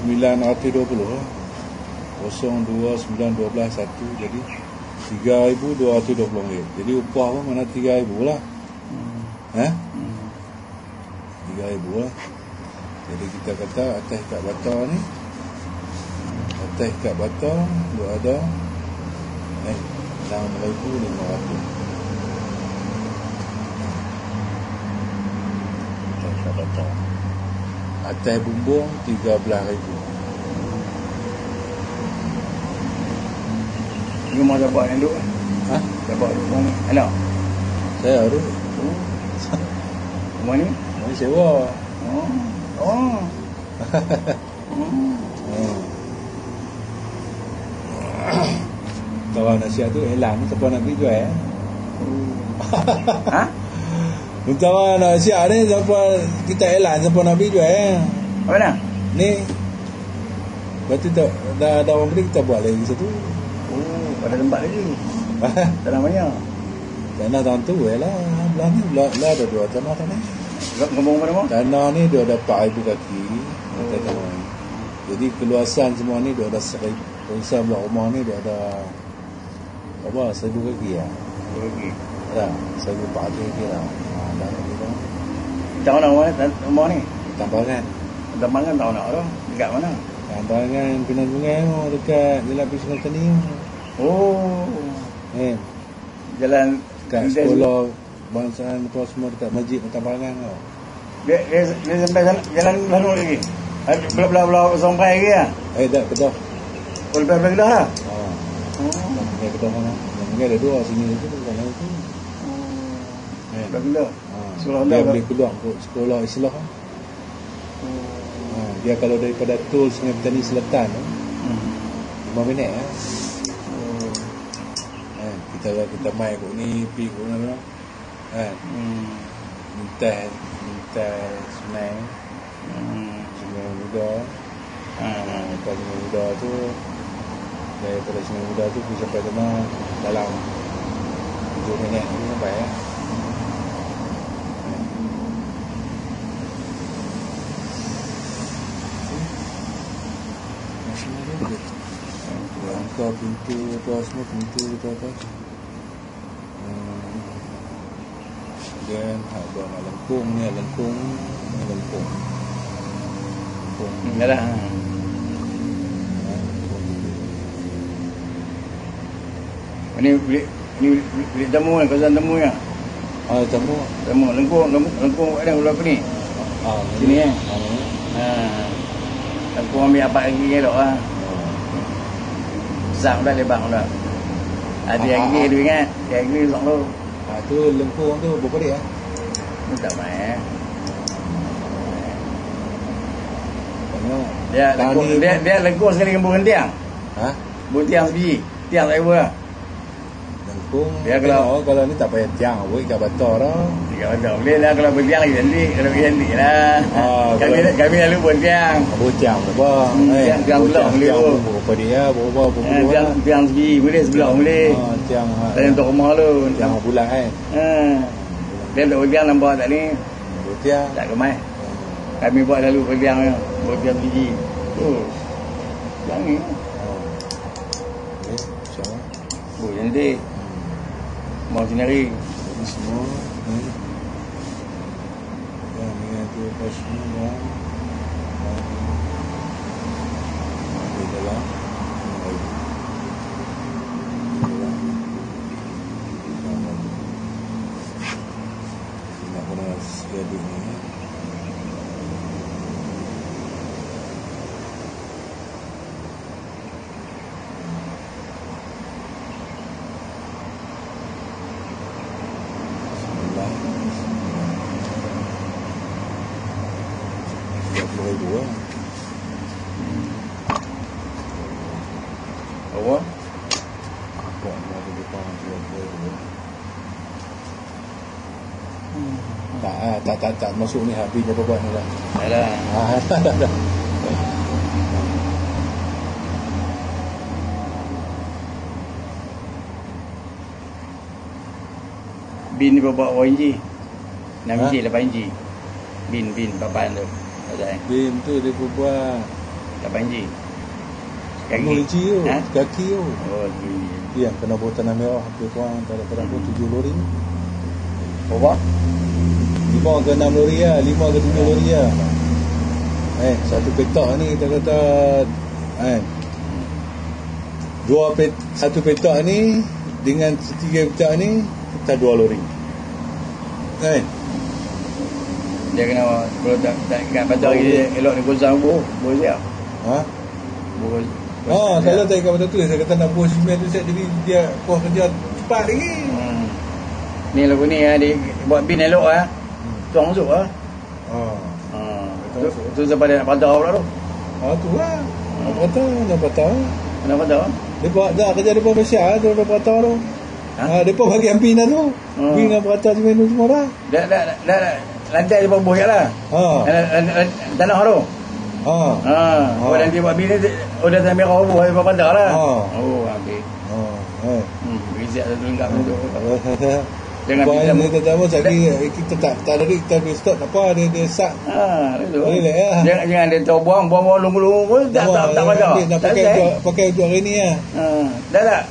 920 lah. 029211 1 jadi RM3,220. Jadi upah pun mana RM3,000 lah. RM3,000 lah. Jadi kita kata atas kat bata ni, atas kat bata dia ada RM6,500. Atas kat bata. Atas bumbung RM13,000. Rumah dapat yang duduk. Dapat rumah ni. Anak? Saya ada. Rumah ni? Ini sewa. Kawan nasihat tu Elan siapa nak pergi jual. Kawan nasihat ni siapa kita Elan siapa nak pergi jual. Apa nak? Ni. Lepas tu dah orang beli kita buat lagi satu. Ada tempat lagi. Tanah banyak. Tanah tahun tu lah. Belah ni belah ada dua tanah. Ngomong apa nama? Tanah ni dia ada 4,000 kaki. Jadi keluasan semua ni dia ada 1,000. Keluasan belah rumah ni dia ada 1,000 kaki lah. 1,000 kaki. Ada 1,400 kaki lah. Dah lagi dah. Macam mana rumah ni? Tambangan. Tambangan tahu nak tu? Dekat mana? Tambangan Pinang Sungai tu dekat Jalan Pisang Tani. Jalan kat sekolah bangsaan tu semua dekat masjid Tambangan tu. Dia sampai jalan lalu lagi. Belah sampai lagi ah. Dah Kedah. Belah Kedah lah. Belah Kedah mana? Yang ada dua sini tu kalau tu. Belah Kedah. Sekolah dia boleh keluar sekolah Islah. Dia kalau daripada tol Sungai Petani Selatan 5 minit kita mai kat ni pergi kat mana minta sungai Muda. Lepas Sungai Muda tu daripada Sungai Muda tu pergi sampai sana dalam 7 minit ni sampai angka pintu tu semua pintu tu atas. Dan ada lengkung ni lengkung. Yalah. Ini bilik tamu kan, kawasan tamu ya. Tamu lengkung ada berapa ni? Sini lengkung ambil apa lagi elok ah. Besar dah, lebar dah. Ada yang ni tu ingat. Yang ni sok tu. Tu lengkung tu berapa dia? Ni tak main. Dia lengkung sekali dengan burung tiang. Burung tiang sebiji. Tiang tak apa. Lengkung. Dia kalau ni tak payah tiang, kat bata dah. Kat bata boleh lah kalau bertiang lagi cantik. Kalau pergi cantik lah. Kami lalu burung tiang. Burung tiang apa? Tiang belah boleh tu. Berapa dia? Tiang sebiji boleh, sebelah boleh. Tiang dan untuk rumah tu. Tiang bulan kan. Dia untuk bertiang nampak tak ni? Bertiang. Tak kemai. Kami buat lalu bertiang ni. Bertiang sebiji. Tiang ni. InsyaAllah. Cantik. Mau sendiri. Semua. Yang tu pas semua. Di dalam. Nak kena schedule ni. Apa? Tak masuk ni habis apa buat ni lah. Yalah. Dah. Bin ni berapa inci? 6 inci, 8 inci. Bin papan tu. Ada. Bin tu dia buat Tak banjir. Kaki tu, Ha? kaki tu. Oh, Yang kena bawa tanah merah lebih kurang antara 7 lori. Apa? 5 ke 6 lori lah, 5 ke 7 lori lah. Satu petak ni kita kata satu petak ni dengan 3 petak ni kita 2 lori. Dia kena kalau tak ikat patah lagi elok ni gozang boleh siap. Ha? Kalau tak ikat patah tu saya kata nak buat semen tu jadi dia kuah kerja cepat lagi. Ni lagu ni dia buat bin elok tuang masuk tu sampai dia nak patah pula tu. Tu lah. Nak patah. Kenapa patah? Depa dah kerja depa Malaysia tu dah patah tu. Depa bagi ampin dah tu. Bin dengan patah semen tu semua dah. Dah lantai dia bubuh lah. Tanah tu. Oh nanti buat bin ni udah tanah merah bubuh dia patah lah. Habis. Rizat satu lengkap tu. Jangan bila kita tahu kita tak ada duit kita beli stok apa dia sak. Jangan dia tahu buang lunggu-lunggu pun tak pada. Nak pakai untuk hari ni Dah.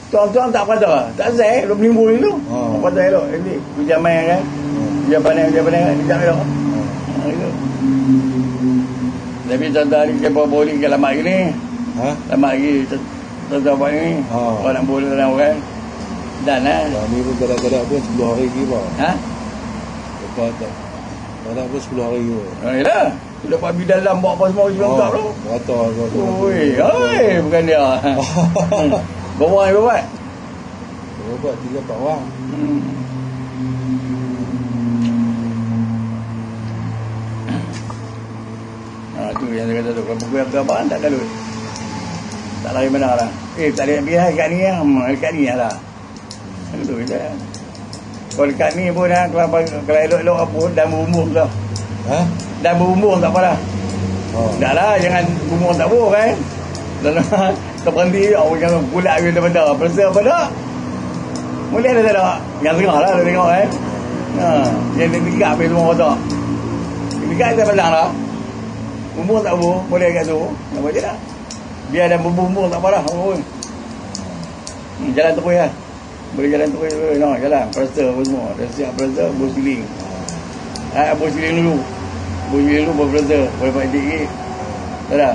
Tuang-tuang tak pada. Tak saya 20,000 dulu. Pada elok. Jadi hujan main kan. Hujan panas hujan elok. Tapi contoh hari kita boleh ke lama lagi ni. Lama lagi contoh buat ni. Kalau nak boleh dalam orang. Dan ni pun kadang-kadang pun 10 hari lagi bang. Lepas tak. Kadang pun 10 hari pun. Yalah. Tu dapat bidal dalam bawa apa semua juga tu. Berata kau. Bukan dia. Bawa ni bawa. Bawa 3-4 orang. Tu yang saya kata tu. Kalau buku yang keabaan tak kalut. Tak lari mana lah. Tak ada biar dekat ni dekat ni lah. Itu je. Kalau dekat ni pun kalau elok-elok apa dan berumur tu. Dan berumur tak apa dah. Tak lah, jangan berumur tak apa kan. Dan tak berhenti, jangan pulak ke daripada. Perasa apa tak? Boleh ada tak tak? Yang tengah lah, dia tengok kan. Yang dia dekat pergi semua kotak. Dekat kita pandang lah. Berumur tak apa, boleh kat tu. Nampak je lah. Biar dan berumur tak apa dah. Jalan terus lah. Boleh jalan terus jalan perasa apa semua. Dah siap perasa bos siling. Bos siling dulu. Bos siling dulu baru perasa. Boleh pakai sikit. Tak dah.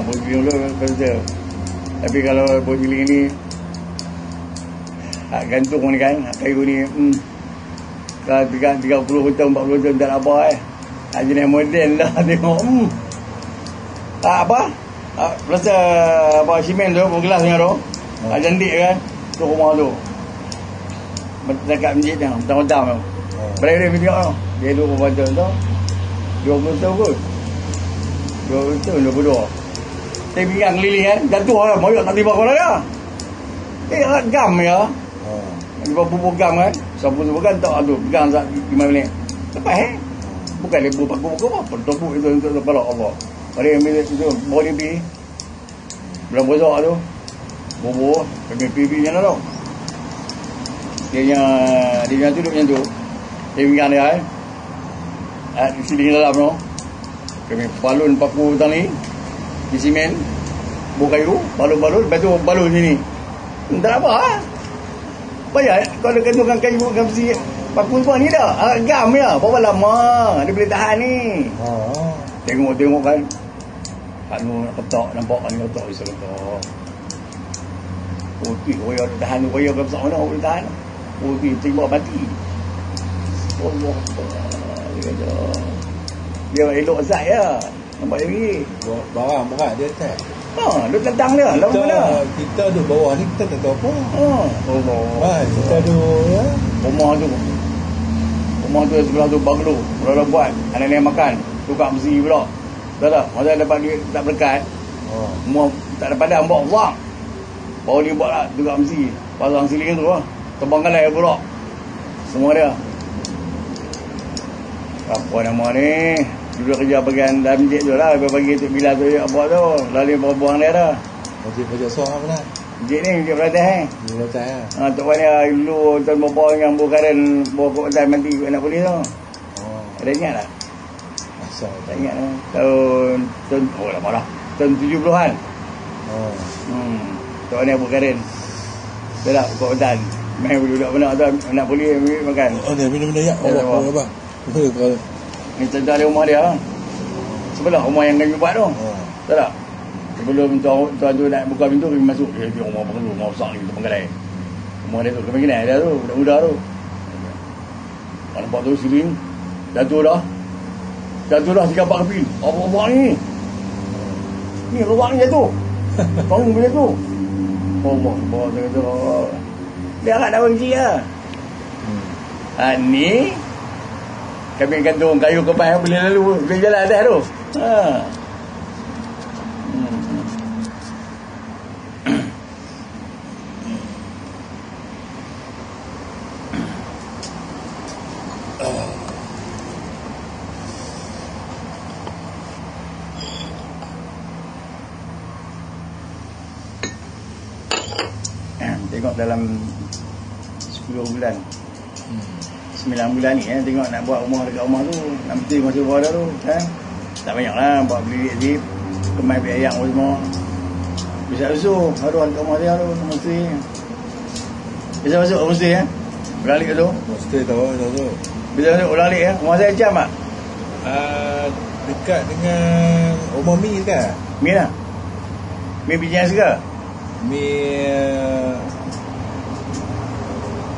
Bos siling dulu perasa. Tapi kalau bos siling ni gantung ni kan kayu ni kalau 30 tahun 40 tahun tak ada apa jenis moden lah tengok apa perasa apa simen tu gelas dengan tu jandik kan tu rumah tu dekat masjid tu petang-petang tu berada dia tengok tu dia duduk berbaca tu 20 tahun kot 20 tahun 22 saya pinggang keliling kan jatuh lah moyok tak tiba korang lah gam ya bubuk gam kan sapu-sapu kan tak tu pegang 5 minit lepas bukan dia buku apa tepuk itu untuk kepala Allah pada yang bila itu boleh pergi bulan besok tu bubuk kami pergi macam mana tau dia duduk macam tu dia pegang dia di sini dalam tu kami balun 40 hutang ni di simen buka kayu balun lepas tu balun sini tak apa bayar kalau kandungan kayu bukan besi paku semua ni dah gam ya berapa lama dia boleh tahan ni tengok kan anu nak ketak nampak anu ketak bisa ketak putih koyak dia tahan koyak ke besar mana boleh tahan putih tembak mati Allah dia kata dia elok zat ya nampak dia pergi barang berat dia tak dia tentang dia lawan mana kita duduk bawah ni kita tak tahu apa kita duduk rumah tu sebelah tu banglo orang buat anak-anak makan tukar besi pula tak masa dapat duit tak berkat semua tak dapat dah bawa uang baru dia buat lah tukar besi pasang siling tu terbang kalai pula semua dia apa nama ni duduk kerja bagian dalam masjid tu lah bagi tu bila tu apa tu lalu buang dia dah masjid soal apa dah masjid ni masjid Beratah Tok Wan dia dulu tuan bapa yang bukaran bawa kok dan mati anak polis tu ada ingat tak tak ingat lah tahun lama dah tahun 70-an. Oh. Tok ni buat karen. Dah tak buat hutan. Main budak mana tu nak boleh makan. Oh, dia minum ya. Apa? Ni tentang ada rumah dia. Sebelah rumah yang kami buat tu. Tak tak? Sebelum tuan tu nak buka pintu, kami masuk. Dia rumah baru, rumah besar ni, tempat kedai. Rumah dia tu, kami kenal dia tu, budak-budak tu. Nampak tu siling, jatuh dah. Jatuh dah 3-4 keping. Apa ni? Ni ruang ni jatuh. Bangun bila tu. Allah, dia kata, dia agak nak berhenti lah. Ni, kami gantung kayu kepas boleh lalu, boleh jalan atas tu. Tengok dalam 10 bulan 9 bulan ni tengok nak buat rumah dekat rumah tu, nak betul masa buat dah tu kan. Tak banyak lah buat beli zip, kemai beli ayam semua. Bisa masuk haruan kat rumah dia tu mesti. Bisa masuk mesti beralik ke tu? Mesti tahu. Bisa masuk beralik rumah saya jam tak? Dekat dengan rumah Mi kan? Mi lah. Mi bijian ke?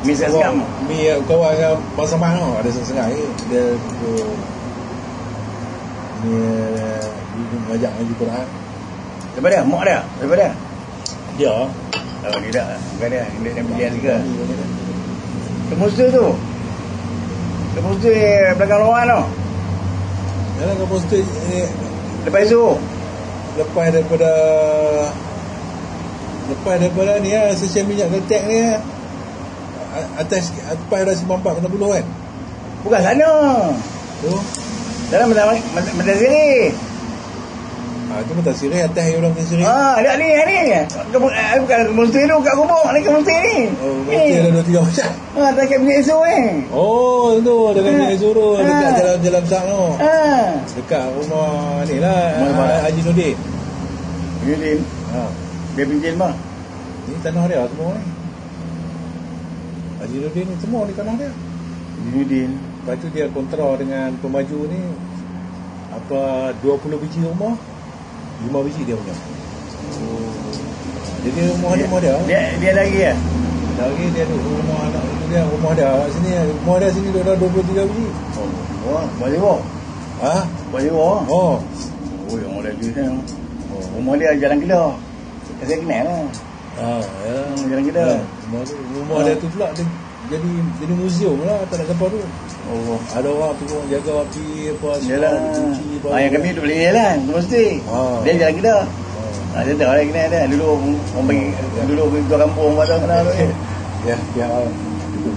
Mi sekam. Mi kawan dengan Bang Samang tu. Ada setengah ni. Dia tu ni ngajak ngaji Quran. Daripada mak dia? Daripada dia? Oh, dia tak. Bukan dia. Dia bijian ke? Kemustu tu. Kemustu belakang luar tu. Yalah kemustu ni. Lepas tu? Lepas daripada ni stesen minyak Keltek ni atas dah 94 kena buluh kan? Bukan sana. Tu? Dalam Mata Siri. Itu Mata Siri atas yang orang Mata Siri. Ada ni. Bukan Kemusti tu, kat Kubuk ni Kemusti ni. Oh, Kemusti ada 2-3 macam. Tak kat Bilik Esok Oh, tu dekat Bilik Esok dekat jalan besar tu. Dekat rumah ni lah Haji Nudin. Nudin. Dia pinjil mah. Ni tanah dia semua ni. Haji Nudin ni semua ni tanah dia. Haji Nudin. Lepas tu dia kontra dengan pemaju ni 20 biji rumah, 5 biji dia punya. Jadi rumah dia. Dia lagi ya? Lagi dia duduk rumah anak dia, rumah dia kat sini. Rumah dia sini duduk dah 23 biji. Buat sewa? Buat sewa? Oh, yang ada duit kan. Rumah dia Jalan Kedah. Saya kenal lah. Ya. Jalan Kedah. Rumah dia tu pula jadi museum lah, tak nak sampai tu. Ada orang tu jaga api apa semua, cuci apa. Yang kami duduk boleh jalan mesti. Dia Jalan Kedah. Dia tahu orang kenal dia. Dulu orang bagi dulu ketua kampung pada kenal tu. Ya,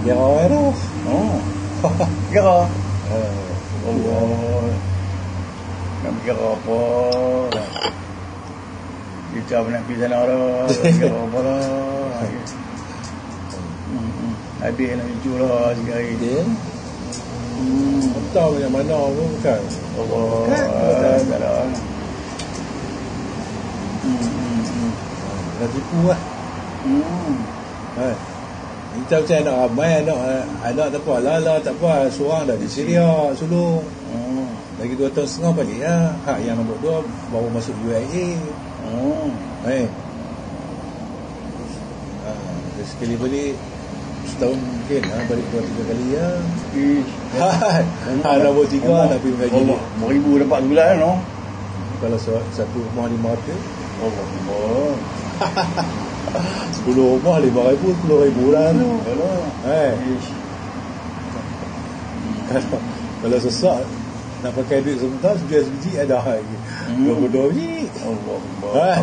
dia orang tu. Kira. Allah. Nak kira apa? Kita nak pergi sana dah. Kira apa dah. Habis nak cucu lah sekali dia. Tahu yang mana pun bukan. Allah. Kan. Dah tipu lah. Kita macam anak ramai, anak tak apa lah, tak apa, seorang dah di Syria, sulung. Lagi 2 tahun setengah balik lah. Hak yang nombor 2 baru masuk UIA. Sekali balik setahun mungkin balik 2-3 kali lah. Nombor 3 nak pergi mengaji. RM1,000 dapat bulan no? Kalau satu rumah 500. Allah. 10 rumah 5,000, 10,000 lah tu. Kalau sesak nak pakai duit sebentar, sebiar sebiji ada lagi 22 biji. Allah.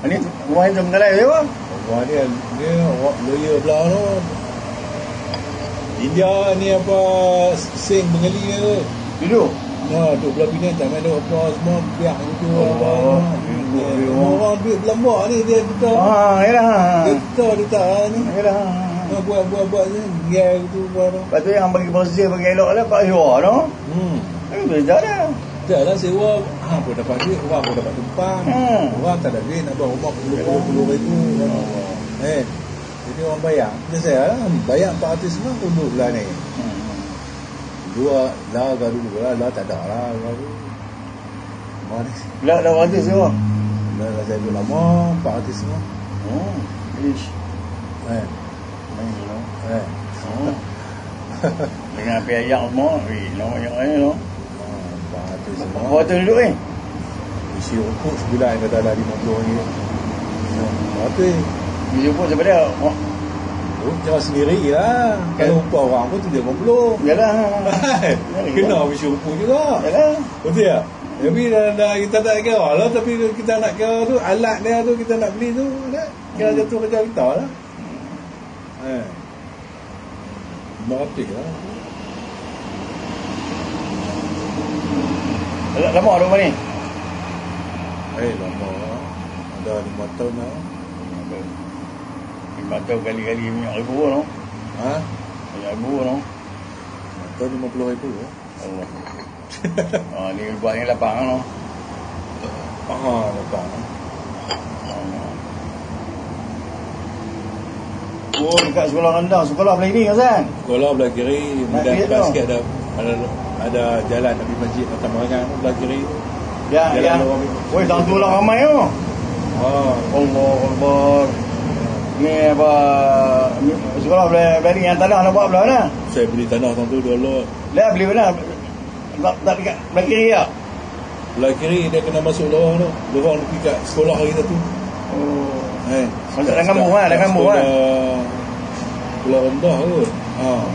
Ini rumah yang Tenggalai je bang? Rumah ni lawyer belah tu. India ni apa sing bengali ni tu. Duduk? Duduk belah Penang tak ada apa semua biak gitu. Orang duit belambak ni dia kita. Yalah. Dia tak ni. Yalah. Buat je dia gitu buat. Lepas tu yang bagi posisi bagi elok lah Pak Syua tu. Itu dah dah. Dah lah sewa, hang pun dapat duit, orang pun dapat tumpang. Orang tak ada duit nak buat rumah ribu kan. Jadi orang bayar. Macam saya lah, bayar 400 semua dulu bulan ni. Dua lah dulu lah tak ada lah garu. Mana? Belah dah 400 sewa. Dah saya dulu lama 400 semua. Ish. Eh. Dengan api ayak semua, lama yang lain no. 400 semua. Berapa duduk ni? Isi rokok sebulan kata dah 50 ni. Berapa? Isi rokok siapa dia? Cara sendiri lah. Kalau upah orang pun tu dia 50. Yalah. Kena isi rokok juga. Yalah. Betul tak? Tapi dah kita tak kira lah. Tapi kita nak kira tu, alat dia tu kita nak beli tu, kira jatuh kerja kita lah. Berapa lah. Lama rumah ni? Lama lah. Ada 5 tahun lah. 5 tahun kali-kali minyak ribu no? Minyak ribu no? 5 tahun 50,000 lah. Allah. Ni buat ni lapang no? Lapang. Oh, dekat sekolah rendah. Sekolah belah ini Hasan? Sekolah belah kiri. Mudah basket ada jalan Nabi Masjid Mata Marangan belah kiri. Ya. Woi, tahun tu lah ramai tu. Allah Akbar. Ni apa? Sekolah belah ni yang tanah nak buat belah mana? Saya beli tanah tahun tu $2. Dah beli mana? Tak dekat belah kiri tak? Belah kiri dia kena masuk lorong tu. Lorong dekat sekolah kita tu. Masuk dalam kampung lah, dalam kampung lah. Pulau rendah kot.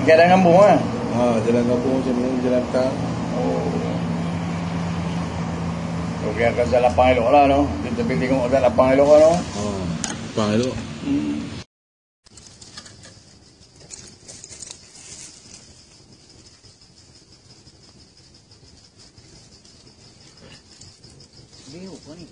Dalam kampung lah. Jalan kampung macam ni, jalan tang. Okey, akan jalan lapang elok lah no. Kita tengok jalan lapang elok lah no. Lapang elok. Ni apa ni?